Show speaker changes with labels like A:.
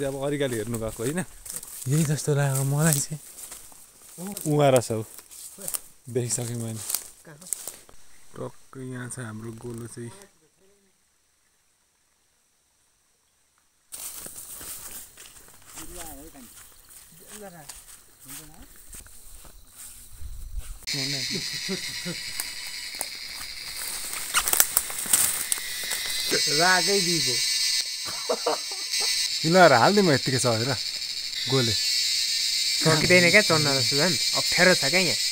A: चाहिँ अब अरिगाली हेर्नु गएको होइन यही जस्तो लाग्यो मलाई चाहिँ उहाँ रहेछ हौ देखिसक्यो मैले टक्कै यहाँ छ हाम्रो गोलो चाहिँ
B: रागै दिएको
A: मिलाएर हाल्दै म यत्तिकै छ हेर गोले
B: सकिँदैन क्या चढ्न जस्तो झन् अप्ठ्यारो छ क्या यहाँ